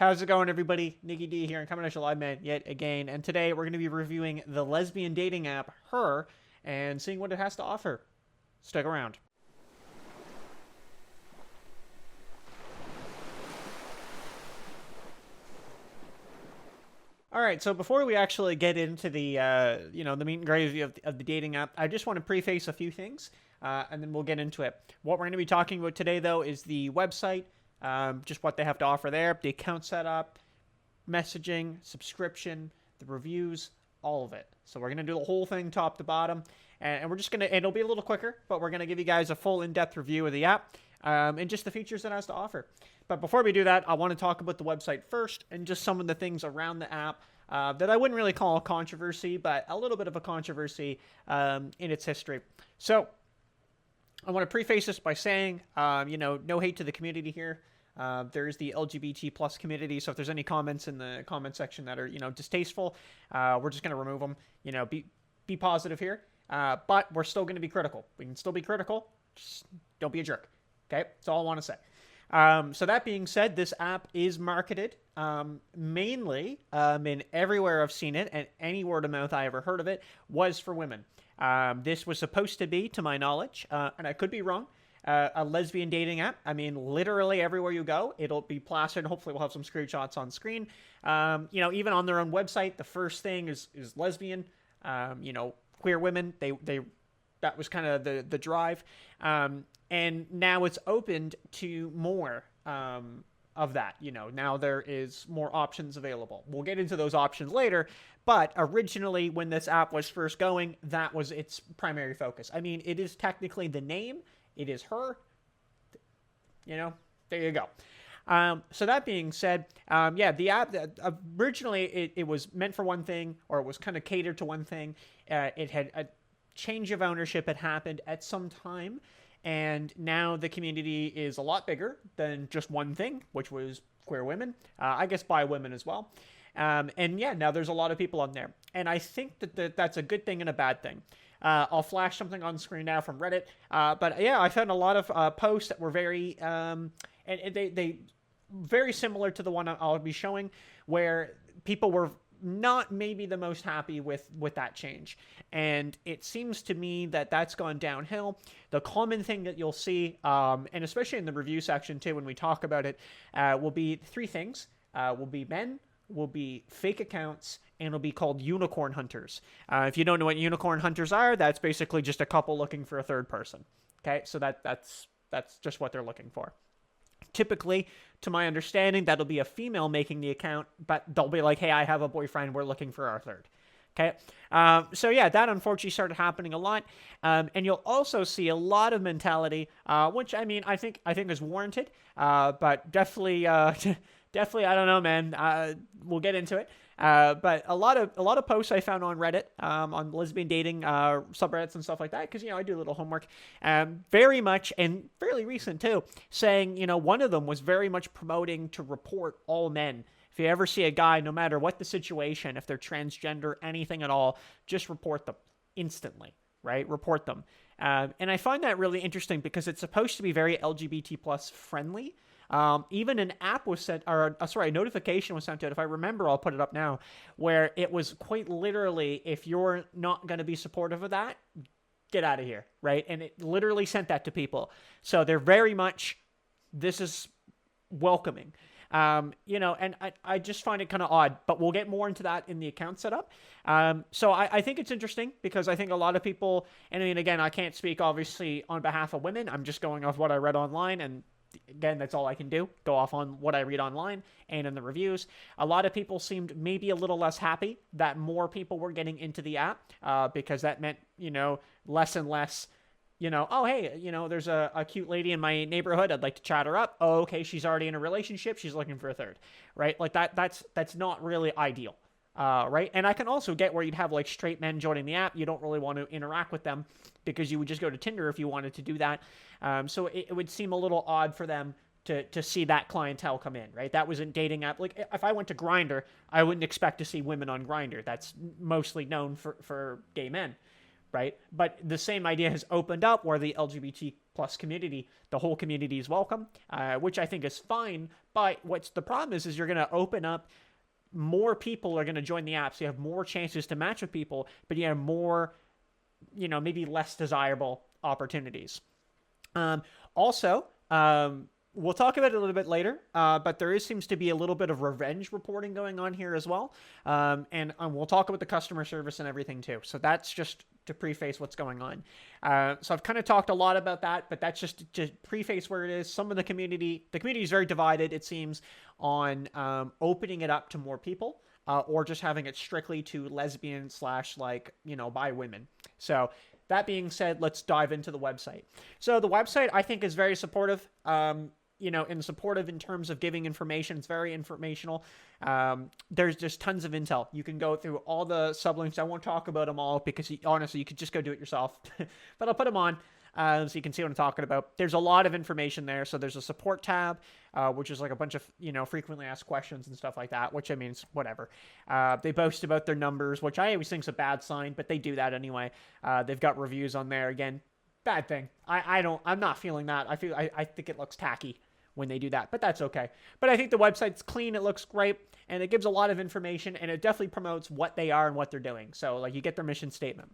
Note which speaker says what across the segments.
Speaker 1: How's it going, everybody? Nikki D here, and coming at you live, man, yet again. And today we're going to be reviewing the lesbian dating app, Her, and seeing what it has to offer. Stick around. All right, so before we actually get into the, the meat and gravy of the dating app, I just want to preface a few things, and then we'll get into it. What we're going to be talking about today, though, is the website, just what they have to offer there, the account setup, messaging, subscription, the reviews, all of it. So we're going to do the whole thing top to bottom, and we're just going to, it'll be a little quicker, but we're going to give you guys a full in-depth review of the app, and just the features it has to offer. But before we do that, I want to talk about the website first, and just some of the things around the app that I wouldn't really call a controversy, but a little bit of a controversy in its history. So I want to preface this by saying, no hate to the community here. There is the LGBT plus community, so if there's any comments in the comment section that are, distasteful, we're just going to remove them. Be positive here, but we're still going to be critical. We can still be critical, just don't be a jerk. Okay, that's all I want to say. So that being said, this app is marketed mainly in everywhere I've seen it, and any word of mouth I ever heard of it was for women. This was supposed to be, to my knowledge, and I could be wrong, a lesbian dating app. I mean, literally everywhere you go, it'll be plastered. Hopefully we'll have some screenshots on screen. Even on their own website, the first thing is lesbian, queer women. That was kind of the drive. And now it's opened to more of that. Now there is more options available. We'll get into those options later, but originally when this app was first going, that was its primary focus. I mean, it is technically the name. It is Her. There you go. So that being said, the app, originally it was meant for one thing, or it was kind of catered to one thing. It had a change of ownership had happened at some time, and now the community is a lot bigger than just one thing, which was queer women, I guess bi women as well. Now there's a lot of people on there, and I think that's a good thing and a bad thing. I'll flash something on screen now from Reddit, I found a lot of posts that were very and they very similar to the one I'll be showing, where people were not maybe the most happy with that change. And it seems to me that that's gone downhill. The common thing that you'll see, and especially in the review section too, when we talk about it, will be three things. Will be men, will be fake accounts, and will be called unicorn hunters. If you don't know what unicorn hunters are, that's basically just a couple looking for a third person. Okay, so that's just what they're looking for. Typically, to my understanding, that'll be a female making the account, but they'll be like, hey, I have a boyfriend, we're looking for our third. Okay, that unfortunately started happening a lot, and you'll also see a lot of mentality, which I mean, I think is warranted, but definitely, definitely, I don't know, man. We'll get into it. But a lot of posts I found on Reddit, on lesbian dating subreddits and stuff like that, because I do a little homework, very much, and fairly recent too, saying one of them was very much promoting to report all men. If you ever see a guy, no matter what the situation, if they're transgender, anything at all, just report them instantly, right? Report them. And I find that really interesting because it's supposed to be very LGBT plus friendly. Even an app was sent, a notification was sent out. If I remember, I'll put it up now, where it was quite literally, if you're not going to be supportive of that, get out of here, right? And it literally sent that to people. So they're very much, this is welcoming. And I just find it kind of odd, but we'll get more into that in the account setup. So I think it's interesting because I think a lot of people, and I mean, again, I can't speak obviously on behalf of women. I'm just going off what I read online, and again, that's all I can do, go off on what I read online and in the reviews. A lot of people seemed maybe a little less happy that more people were getting into the app, because that meant, less and less, oh, hey, there's a cute lady in my neighborhood. I'd like to chat her up. Oh, okay, she's already in a relationship. She's looking for a third, right? Like that's not really ideal, right? And I can also get where you'd have like straight men joining the app. You don't really want to interact with them because you would just go to Tinder if you wanted to do that. So it would seem a little odd for them to see that clientele come in, right? That wasn't dating app. Like if I went to Grindr, I wouldn't expect to see women on Grindr. That's mostly known for gay men, right? But the same idea has opened up where the LGBT plus community, the whole community is welcome, which I think is fine. But what's the problem is you're going to open up, more people are going to join the app, so you have more chances to match with people, but you have more, maybe less desirable opportunities. Also, we'll talk about it a little bit later, but seems to be a little bit of revenge reporting going on here as well. And we'll talk about the customer service and everything too. So that's just to preface what's going on. So I've kind of talked a lot about that, but that's just to preface where it is. Some of the community is very divided, it seems, on opening it up to more people, or just having it strictly to lesbian / bi women. So that being said, let's dive into the website. So the website, I think, is very supportive. Supportive in terms of giving information. It's very informational. There's just tons of intel. You can go through all the sublinks. I won't talk about them all because honestly, you could just go do it yourself. But I'll put them on so you can see what I'm talking about. There's a lot of information there. So there's a support tab, which is like a bunch of, frequently asked questions and stuff like that, which I mean, it's whatever. They boast about their numbers, which I always think is a bad sign, but they do that anyway. They've got reviews on there. Again, bad thing. I'm not feeling that. I think it looks tacky when they do that, but that's okay. But I think the website's clean, it looks great, and it gives a lot of information, and it definitely promotes what they are and what they're doing. So you get their mission statement.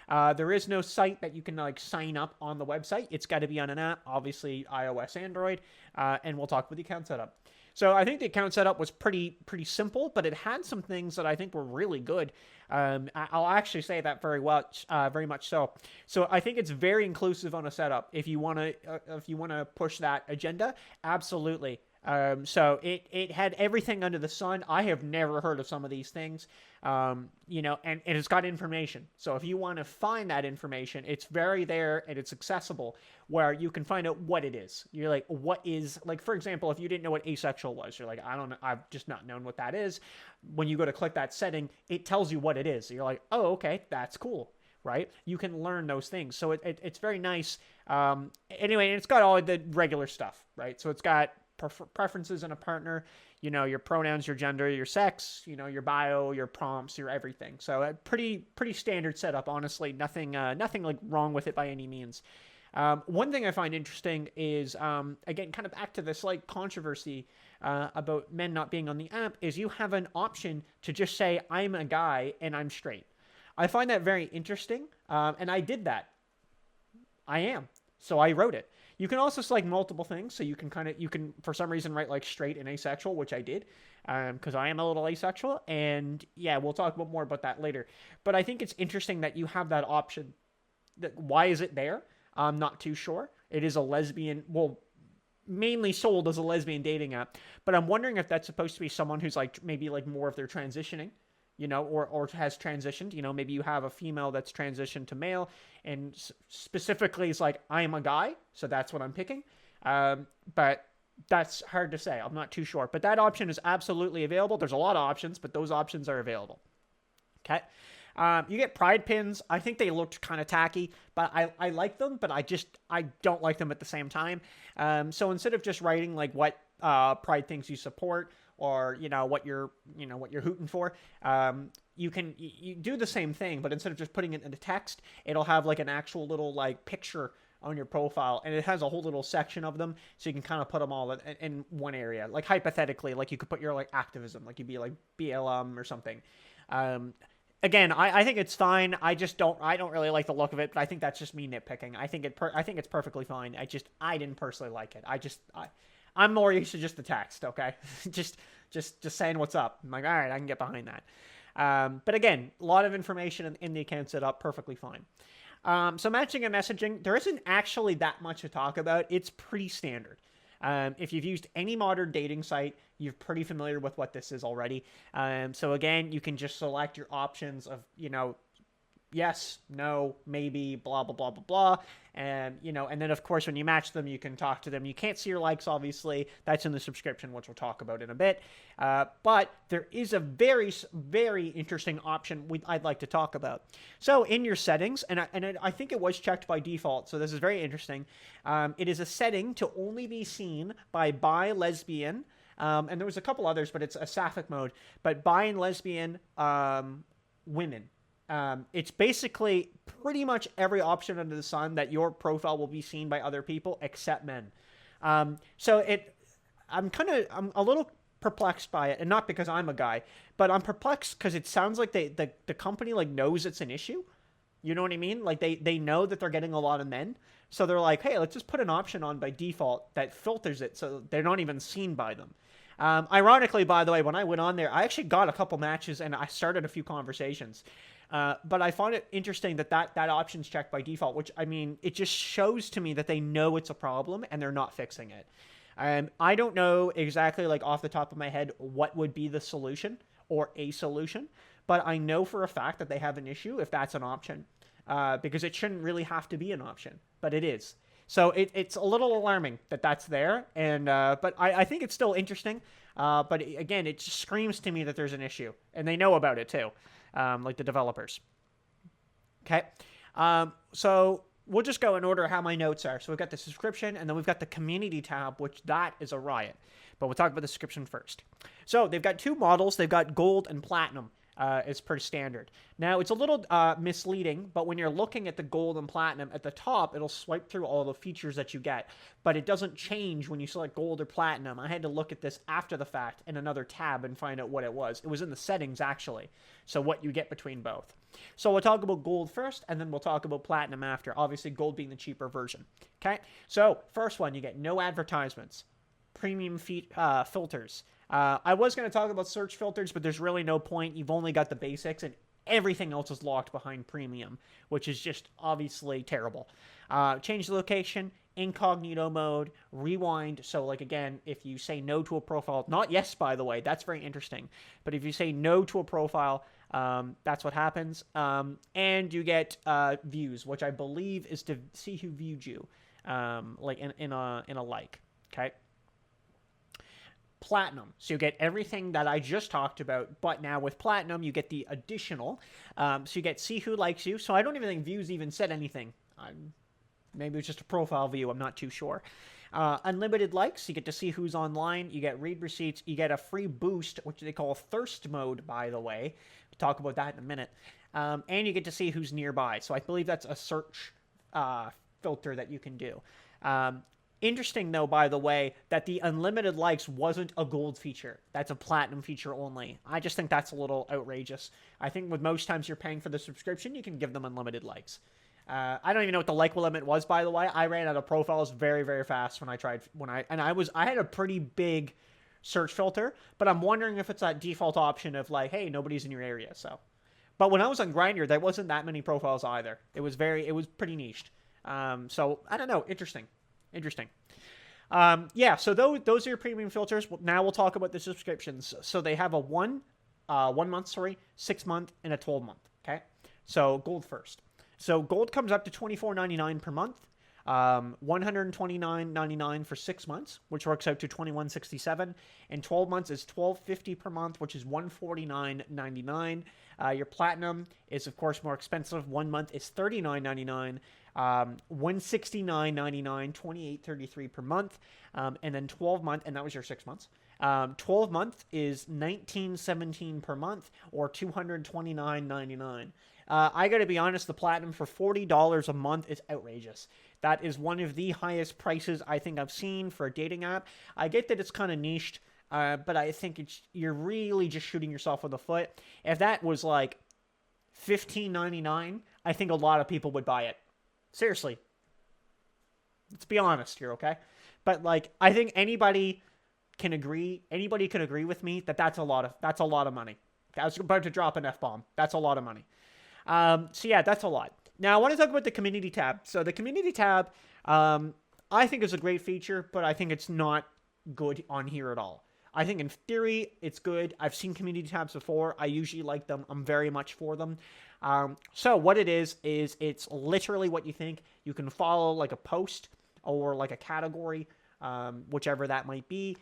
Speaker 1: There is no site that you can sign up on the website. It's got to be on an app, obviously iOS, Android, and we'll talk about the account setup. So I think the account setup was pretty simple, but it had some things that I think were really good. I'll actually say that very much so. So I think it's very inclusive on a setup. If you want to push that agenda, absolutely. So it had everything under the sun. I have never heard of some of these things, and it's got information. So if you want to find that information, it's very there and it's accessible where you can find out what it is. You're like, what is, for example, if you didn't know what asexual was, you're like, I don't know, I've just not known what that is. When you go to click that setting, it tells you what it is. So you're like, oh, okay, that's cool. Right? You can learn those things. So it's very nice. Anyway, and it's got all the regular stuff, right? So it's got preferences in a partner, your pronouns, your gender, your sex, your bio, your prompts, your everything. So a pretty standard setup, honestly. Nothing wrong with it by any means. One thing I find interesting is, again, kind of back to this controversy about men not being on the app, is you have an option to just say, I'm a guy and I'm straight. I find that very interesting, and I did that. I am. So I wrote it. You can also select multiple things, so you can for some reason write straight and asexual, which I did, because I am a little asexual, and yeah, we'll talk more about that later. But I think it's interesting that you have that option. Why is it there? I'm not too sure. It is a lesbian, mainly sold as a lesbian dating app, but I'm wondering if that's supposed to be someone who's maybe more of their transitioning, or has transitioned. Maybe you have a female that's transitioned to male, and specifically it's I am a guy, so that's what I'm picking. But that's hard to say. I'm not too sure. But that option is absolutely available. There's a lot of options, but those options are available. Okay. You get pride pins. I think they looked kind of tacky, but I like them, but I don't like them at the same time. So instead of just writing what pride things you support, or what you're hooting for, you do the same thing, but instead of just putting it into text, it'll have an actual little picture on your profile, and it has a whole little section of them, so you can kind of put them all in one area. Hypothetically, you could put your activism, you'd be BLM or something. Again, I think it's fine. I don't really like the look of it, but I think that's just me nitpicking. I think it's perfectly fine. I didn't personally like it. I'm more used to just the text, okay? just saying what's up. I'm like, all right, I can get behind that. But again, a lot of information in the account set up, perfectly fine. So matching and messaging, there isn't actually that much to talk about. It's pretty standard. If you've used any modern dating site, you're pretty familiar with what this is already. So again, you can just select your options of, yes, no, maybe, blah, blah, blah, blah, blah. And, and then of course, when you match them, you can talk to them. You can't see your likes, obviously. That's in the subscription, which we'll talk about in a bit. But there is a very, very interesting option I'd like to talk about. So in your settings, and I think it was checked by default, so this is very interesting. It is a setting to only be seen by bi, lesbian, and there was a couple others, but it's a sapphic mode, but bi and lesbian women. It's basically pretty much every option under the sun that your profile will be seen by other people except men. So I'm a little perplexed by it, and not because I'm a guy, but I'm perplexed because it sounds like the company like knows it's an issue. You know what I mean? Like they know that they're getting a lot of men, so they're like, hey, let's just put an option on by default that filters it so they're not even seen by them. Ironically, by the way, when I went on there, I actually got a couple matches and I started a few conversations. But I found it interesting that option's checked by default, which, I mean, it just shows to me that they know it's a problem and they're not fixing it. I don't know exactly, like, off the top of my head, what would be the solution or a solution, but I know for a fact that they have an issue if that's an option, because it shouldn't really have to be an option, but it is. So it's a little alarming that that's there, and but I think it's still interesting. But again, it just screams to me that there's an issue, and they know about it too, like the developers. Okay, so we'll just go in order how my notes are. So we've got the subscription, and then we've got the community tab, which that is a riot. But we'll talk about the subscription first. So they've got two models. They've got gold and platinum. Is pretty standard. Now, it's a little misleading, but when you're looking at the gold and platinum, at the top, it'll swipe through all the features that you get, but it doesn't change when you select gold or platinum. I had to look at this after the fact in another tab and find out what it was. It was in the settings, actually, so what you get between both. So we'll talk about gold first, and then we'll talk about platinum after, obviously gold being the cheaper version. Okay, so first one, you get no advertisements, premium filters. I was going to talk about search filters, but there's really no point. You've only got the basics, and everything else is locked behind premium, which is just obviously terrible. Change the location, incognito mode, rewind. So, like, again, if you say no to a profile, not yes, by the way, that's very interesting. But if you say no to a profile, that's what happens. And you get views, which I believe is to see who viewed you, like in a like. Okay. Platinum. So you get everything that I just talked about, but now with platinum, you get the additional. So you get see who likes you. So I don't even think views even said anything. Maybe it's just a profile view. I'm not too sure. Unlimited likes. You get to see who's online. You get read receipts. You get a free boost, which they call thirst mode, by the way. We'll talk about that in a minute. And you get to see who's nearby. So I believe that's a search filter that you can do. Interesting, though, by the way, that the unlimited likes wasn't a gold feature. That's a platinum feature only. I just think that's a little outrageous. I think with most times you're paying for the subscription, you can give them unlimited likes. I don't even know what the like limit was, by the way. I ran out of profiles very, very fast when I tried. I had a pretty big search filter, but I'm wondering if it's that default option of like, hey, nobody's in your area. So, but when I was on Grindr, there wasn't that many profiles either. It was pretty niched. So I don't know. Interesting. Yeah, so those are your premium filters. Now we'll talk about the subscriptions. So they have a 1 month, 6 month, and a 12 month. Okay, so gold first. So gold comes up to $24.99 per month, $129.99 for 6 months, which works out to $21.67, and 12 months is $12.50 per month, which is $149.99. Your platinum is of course more expensive. 1 month is $39.99. $169.99, $28.33 per month, and then 12 month, and that was your 6 months. 12 month is $19.17 per month, or $229.99. I gotta be honest, the platinum for $40 a month is outrageous. That is one of the highest prices I think I've seen for a dating app. I get that it's kind of niched, but I think you're really just shooting yourself in the foot. If that was like $15.99, I think a lot of people would buy it. Seriously. Let's be honest here, okay? But like, I think anybody can agree with me that that's a lot of money. I was about to drop an F-bomb. That's a lot of money. So yeah, that's a lot. Now I want to talk about the community tab. So the community tab, I think is a great feature, but I think it's not good on here at all. I think in theory, it's good. I've seen community tabs before. I usually like them. I'm very much for them. So what it is it's literally what you think. You can follow like a post or like a category, whichever that might be.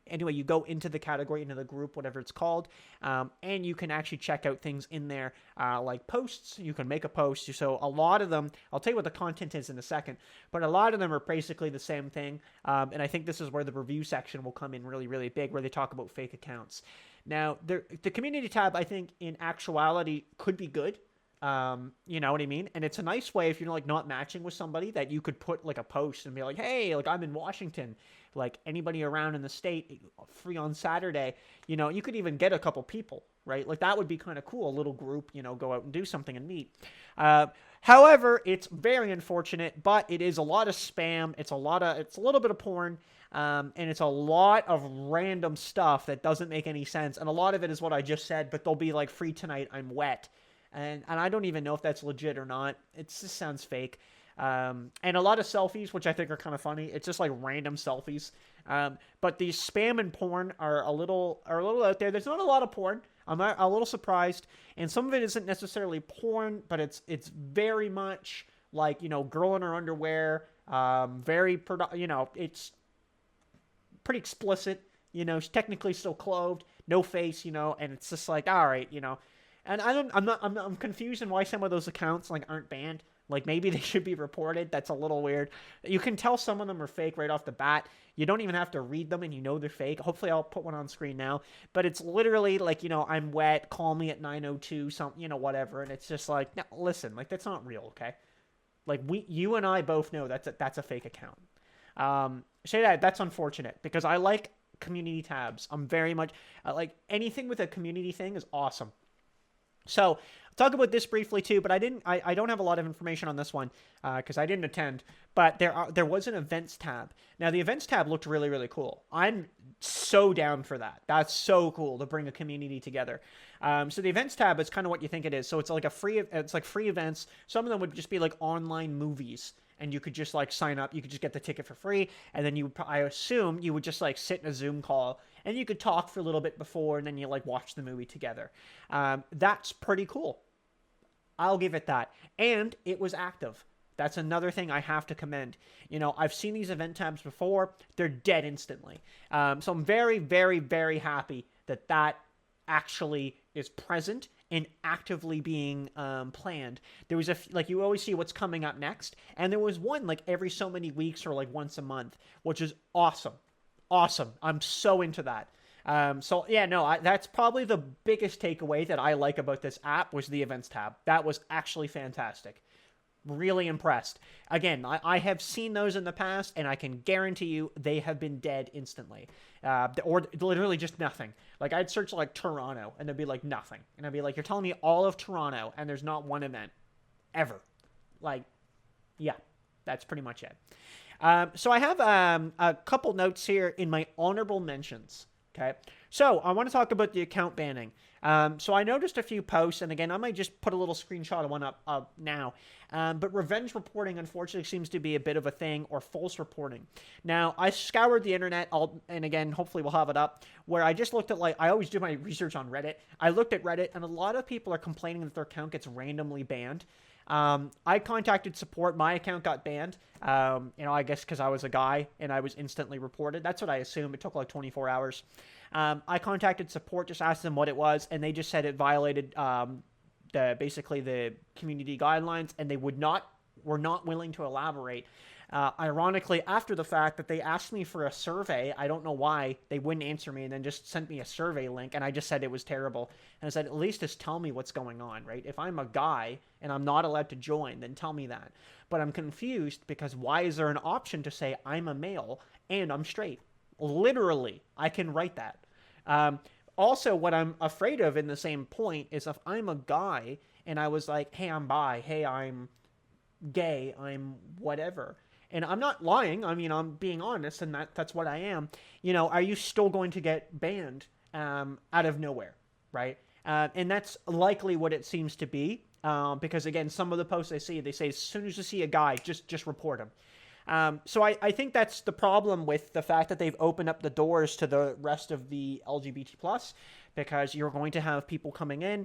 Speaker 1: Anyway, you go into the category, into the group, whatever it's called, and you can actually check out things in there, like posts. You can make a post. So a lot of them, I'll tell you what the content is in a second, but a lot of them are basically the same thing. And I think this is where the review section will come in really, really big, where they talk about fake accounts. Now, the community tab, I think, in actuality, could be good. You know what I mean? And it's a nice way if you're like not matching with somebody that you could put like a post and be like, hey, like I'm in Washington, like anybody around in the state free on Saturday. You know, you could even get a couple people, right? Like that would be kind of cool. A little group, you know, go out and do something and meet. However, it's very unfortunate, but it is a lot of spam. It's a little bit of porn. And it's a lot of random stuff that doesn't make any sense. And a lot of it is what I just said, but they'll be like free tonight, I'm wet. And I don't even know if that's legit or not. It just sounds fake. And a lot of selfies, which I think are kind of funny. It's just like random selfies. But these spam and porn are a little out there. There's not a lot of porn. I'm a little surprised. And some of it isn't necessarily porn, but it's very much like, you know, girl in her underwear. You know, it's pretty explicit. You know, she's technically still clothed, no face, you know, and it's just like, all right, you know. And I'm confused in why some of those accounts like aren't banned. Like maybe they should be reported. That's a little weird. You can tell some of them are fake right off the bat. You don't even have to read them and you know they're fake. Hopefully I'll put one on screen now. But it's literally like, you know, I'm wet, call me at 9:02, something, you know, whatever. And it's just like, no, listen, like that's not real, okay? Like you and I both know that's a fake account. Say that's unfortunate because I like community tabs. I'm very much like anything with a community thing is awesome. So I'll talk about this briefly too, but I don't have a lot of information on this one because I didn't attend. But there was an events tab. Now the events tab looked really, really cool. I'm so down for that. That's so cool to bring a community together. So the events tab is kind of what you think it is. So it's like free events. Some of them would just be like online movies. And you could just like sign up. You could just get the ticket for free. And then I assume you would just like sit in a Zoom call and you could talk for a little bit before and then you like watch the movie together. That's pretty cool. I'll give it that. And it was active. That's another thing I have to commend. You know, I've seen these event tabs before. They're dead instantly. So I'm very, very, very happy that actually is present and actively being planned. There was like you always see what's coming up next, and there was one like every so many weeks or like once a month, which is awesome. I'm so into that. So yeah, no, that's probably the biggest takeaway that I like about this app was the events tab. That was actually fantastic. Really impressed. Again, I have seen those in the past, and I can guarantee you they have been dead instantly. Or literally just nothing. Like, I'd search, like, Toronto, and there'd be, like, nothing. And I'd be like, you're telling me all of Toronto, and there's not one event. Ever. Like, yeah, that's pretty much it. So I have a couple notes here in my honorable mentions. Okay, so I want to talk about the account banning. So I noticed a few posts, and again, I might just put a little screenshot of one up now. But revenge reporting, unfortunately, seems to be a bit of a thing, or false reporting. Now, I scoured the internet, and again, hopefully we'll have it up, where I just looked at, like, I always do my research on Reddit. I looked at Reddit, and a lot of people are complaining that their account gets randomly banned. I contacted support. My account got banned, you know, I guess because I was a guy and I was instantly reported. That's what I assume. It took like 24 hours. I contacted support, just asked them what it was, and they just said it violated basically the community guidelines, and they were not willing to elaborate. Ironically, after the fact that they asked me for a survey, I don't know why, they wouldn't answer me and then just sent me a survey link, and I just said it was terrible. And I said, at least just tell me what's going on, right? If I'm a guy and I'm not allowed to join, then tell me that. But I'm confused because why is there an option to say I'm a male and I'm straight? Literally, I can write that. Also, what I'm afraid of in the same point is if I'm a guy and I was like, hey, I'm bi, hey, I'm gay, I'm whatever, and I'm not lying, I mean, I'm being honest, and that's what I am, you know, are you still going to get banned out of nowhere, right? And that's likely what it seems to be, because, again, some of the posts I see, they say as soon as you see a guy, just report him. So I think that's the problem with the fact that they've opened up the doors to the rest of the LGBT+, because you're going to have people coming in,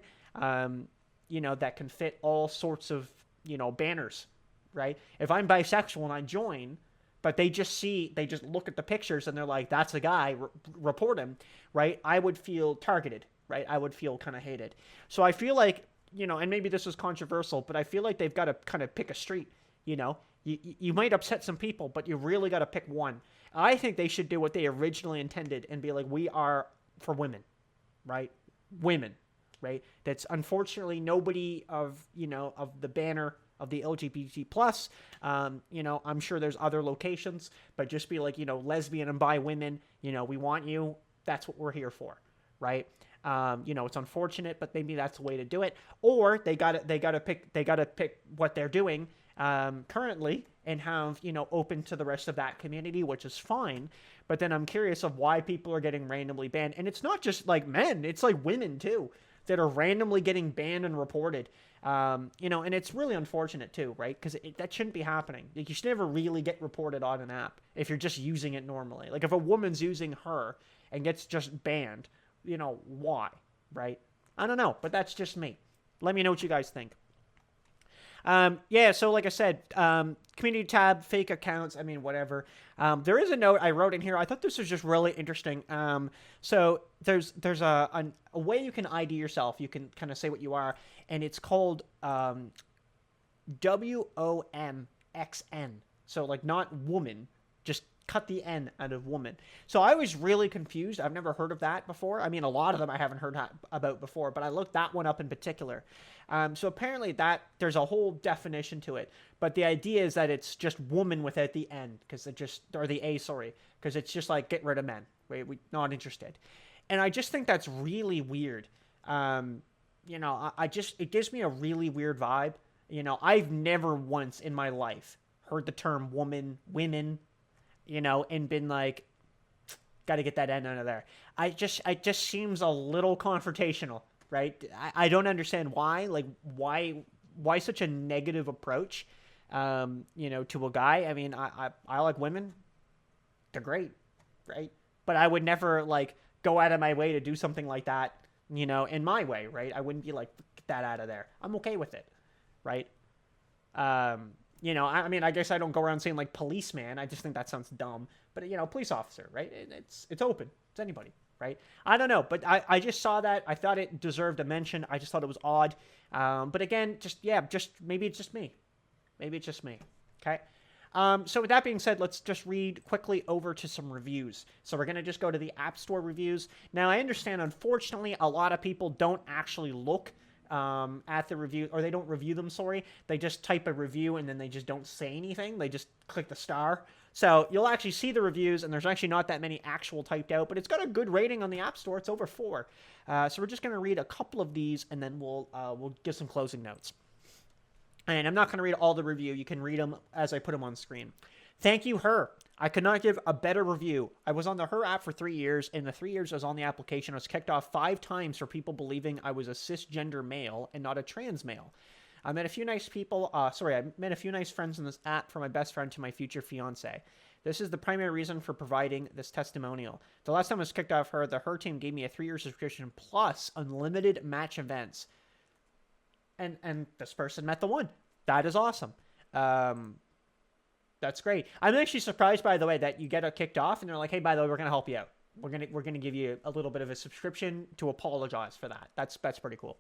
Speaker 1: you know, that can fit all sorts of, you know, banners, right? If I'm bisexual and I join, but they just look at the pictures and they're like, that's a guy, report him, right? I would feel targeted, right? I would feel kind of hated. So I feel like, you know, and maybe this is controversial, but I feel like they've got to kind of pick a street, you know? You might upset some people, but you really got to pick one. I think they should do what they originally intended and be like, we are for women, right? Women. right? That's unfortunately nobody of, of the banner of the LGBT plus. I'm sure there's other locations, but just be like, lesbian and bi women, we want you. That's what we're here for, right? It's unfortunate, but maybe that's the way to do it. Or they gotta pick what they're doing currently and have, open to the rest of that community, which is fine. But then I'm curious of why people are getting randomly banned. And it's not just like men, it's like women too that are randomly getting banned and reported. And it's really unfortunate too, right? Because that shouldn't be happening. Like, you should never really get reported on an app if you're just using it normally. Like, if a woman's using her and gets just banned, why, right? I don't know, but that's just me. Let me know what you guys think. So like I said, community tab, fake accounts, whatever. There is a note I wrote in here. I thought this was just really interesting. So there's a way you can ID yourself. You can kind of say what you are, and it's called WOMXN. So like not woman, just cut the N out of woman. So I was really confused. I've never heard of that before. A lot of them I haven't heard about before, but I looked that one up in particular. So apparently there's a whole definition to it, but the idea is that it's just woman without the N, or the A, sorry, because it's just like, get rid of men. Right? We're not interested. And I just think that's really weird. It gives me a really weird vibe. I've never once in my life heard the term woman, women, and been like, got to get that N out of there. It just seems a little confrontational, right? I don't understand why. Like, why such a negative approach, to a guy? I like women. They're great, right? But I would never, like, go out of my way to do something like that, in my way, right? I wouldn't be like, get that out of there. I'm okay with it, right? I guess I don't go around saying like policeman. I just think that sounds dumb. But, police officer, right? It's open. It's anybody, right? I don't know. But I just saw that. I thought it deserved a mention. I just thought it was odd. But again, maybe it's just me. Maybe it's just me. Okay. So with that being said, let's just read quickly over to some reviews. So we're going to just go to the App Store reviews. Now, I understand, unfortunately, a lot of people don't actually look at the review, or they don't review them, sorry. They just type a review and then they just don't say anything. They just click the star. So you'll actually see the reviews, and there's actually not that many actual typed out, but it's got a good rating on the App Store. It's over 4. So we're just going to read a couple of these, and then we'll give some closing notes. And I'm not going to read all the review. You can read them as I put them on screen. Thank you, Her. I could not give a better review. I was on the Her app for 3 years. In the 3 years I was on the application, I was kicked off 5 times for people believing I was a cisgender male and not a trans male. I met a few nice people. I met a few nice friends in this app, from my best friend to my future fiance. This is the primary reason for providing this testimonial. The last time I was kicked off Her, the Her team gave me a 3-year subscription plus unlimited match events. And this person met the one. That is awesome. That's great. I'm actually surprised, by the way, that you get kicked off and they're like, hey, by the way, we're going to help you out. We're gonna give you a little bit of a subscription to apologize for that. That's pretty cool.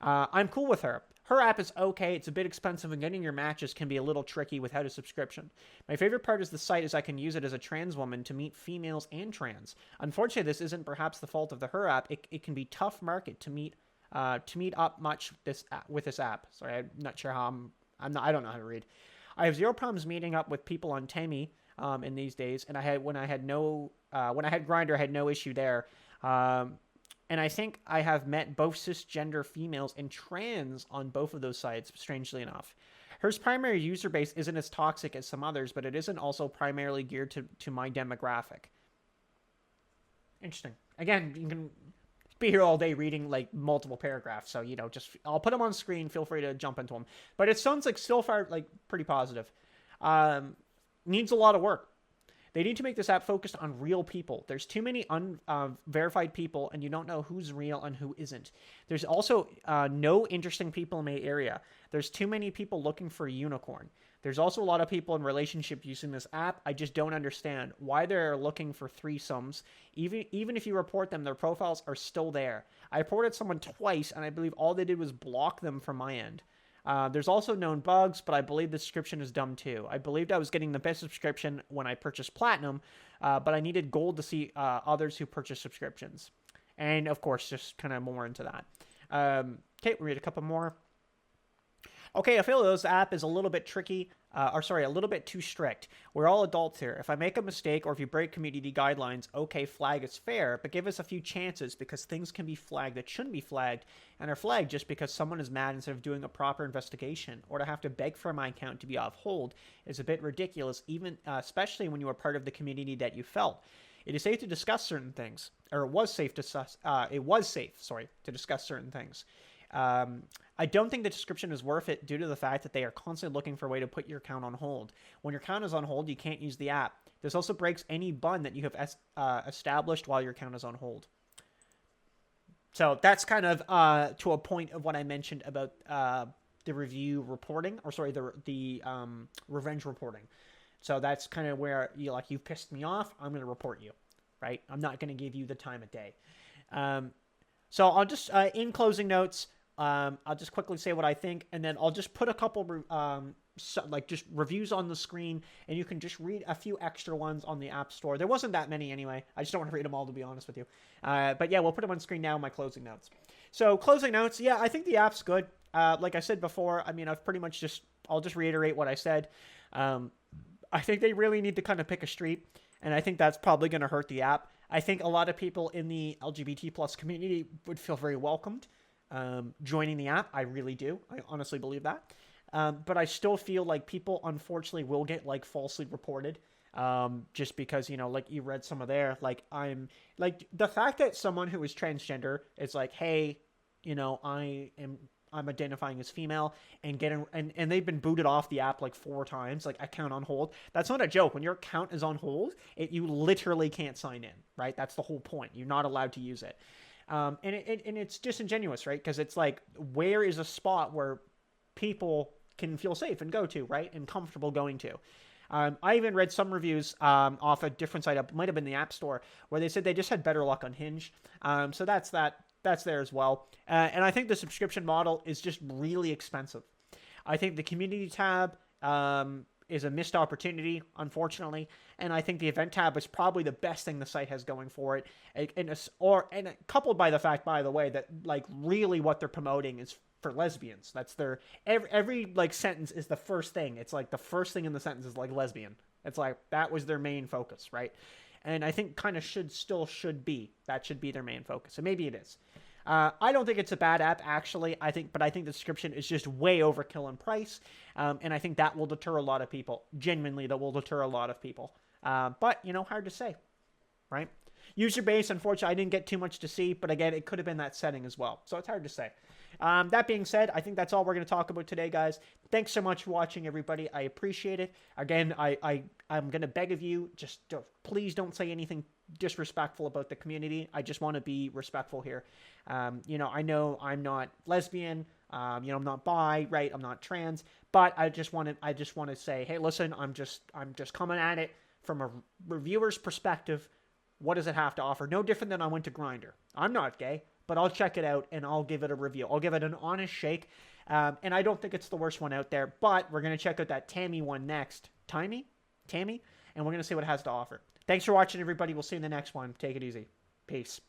Speaker 1: I'm cool with Her. Her app is okay. It's a bit expensive, and getting your matches can be a little tricky without a subscription. My favorite part is the site, as I can use it as a trans woman to meet females and trans. Unfortunately, this isn't perhaps the fault of the Her app. It can be tough market to meet up much with this app. Sorry, I'm not sure how I don't know how to read. I have zero problems meeting up with people on Temi in these days, and when I had Grindr, I had no issue there. And I think I have met both cisgender females and trans on both of those sites, strangely enough. Her's primary user base isn't as toxic as some others, but it isn't also primarily geared to my demographic. Interesting. Again, you can be here all day reading like multiple paragraphs, so I'll put them on screen. Feel free to jump into them. But it sounds like still far like pretty positive. Needs a lot of work. They need to make this app focused on real people. There's too many unverified people, and you don't know who's real and who isn't. There's also no interesting people in my area. There's too many people looking for a unicorn. There's also a lot of people in relationships using this app. I just don't understand why they're looking for threesomes. Even if you report them, their profiles are still there. I reported someone twice, and I believe all they did was block them from my end. There's also known bugs, but I believe the subscription is dumb too. I believed I was getting the best subscription when I purchased Platinum, but I needed Gold to see others who purchased subscriptions. And, of course, just kind of more into that. Okay, we read a couple more. Okay, I feel this app is a little bit tricky, a little bit too strict. We're all adults here. If I make a mistake or if you break community guidelines, okay, flag is fair, but give us a few chances because things can be flagged that shouldn't be flagged and are flagged just because someone is mad instead of doing a proper investigation. Or to have to beg for my account to be off hold is a bit ridiculous, even especially when you are part of the community that you felt. It is safe to discuss certain things, or it was safe to to discuss certain things. I don't think the description is worth it due to the fact that they are constantly looking for a way to put your account on hold. When your account is on hold, you can't use the app. This also breaks any bond that you have established while your account is on hold. So that's kind of to a point of what I mentioned about the review reporting, or sorry, the revenge reporting. So that's kind of where you've pissed me off. I'm going to report you, right? I'm not going to give you the time of day. So I'll just in closing notes. I'll just quickly say what I think, and then I'll just put a couple just reviews on the screen, and you can just read a few extra ones on the App Store. There wasn't that many anyway. I just don't want to read them all, to be honest with you. But yeah, we'll put them on screen now in my closing notes. So closing notes, yeah, I think the app's good. Like I said before, I mean, I'll just reiterate what I said. I think they really need to kind of pick a street, and I think that's probably going to hurt the app. I think a lot of people in the LGBT plus community would feel very welcomed joining the app. I really do. I honestly believe that. But I still feel like people, unfortunately, will get falsely reported. Just because, like you read some of there, I'm like the fact that someone who is transgender is like, hey, I'm identifying as female and and they've been booted off the app 4 times, account on hold. That's not a joke. When your account is on hold, you literally can't sign in, right? That's the whole point. You're not allowed to use it. And it's disingenuous, right? Because it's where is a spot where people can feel safe and go to, right? And comfortable going to. I even read some reviews off a different site, might have been the App Store, where they said they just had better luck on Hinge. So that's that. That's there as well. And I think the subscription model is just really expensive. I think the community tab is a missed opportunity, unfortunately. And I think the event tab is probably the best thing the site has going for it. And coupled by the fact, by the way, that really what they're promoting is for lesbians. That's their every sentence is the first thing. It's the first thing in the sentence is lesbian. It's that was their main focus, right? And I think kind of should be. That should be their main focus. And maybe it is. I don't think it's a bad app, actually. But I think the description is just way overkill in price. And I think that will deter a lot of people. Genuinely, that will deter a lot of people. But, hard to say, right? User base, unfortunately, I didn't get too much to see. But again, it could have been that setting as well. So it's hard to say. That being said, I think that's all we're going to talk about today, guys. Thanks so much for watching, everybody. I appreciate it. Again, I'm going to beg of you, please don't say anything disrespectful about the community. I just want to be respectful here. I know I'm not lesbian. I'm not bi, right? I'm not trans, but I just want to say, hey, listen, I'm just coming at it from a reviewer's perspective. What does it have to offer? No different than I went to Grindr. I'm not gay, but I'll check it out and I'll give it a review. I'll give it an honest shake. And I don't think it's the worst one out there, but we're going to check out that Tammy one next. Tammy? And we're going to see what it has to offer. Thanks for watching, everybody. We'll see you in the next one. Take it easy. Peace.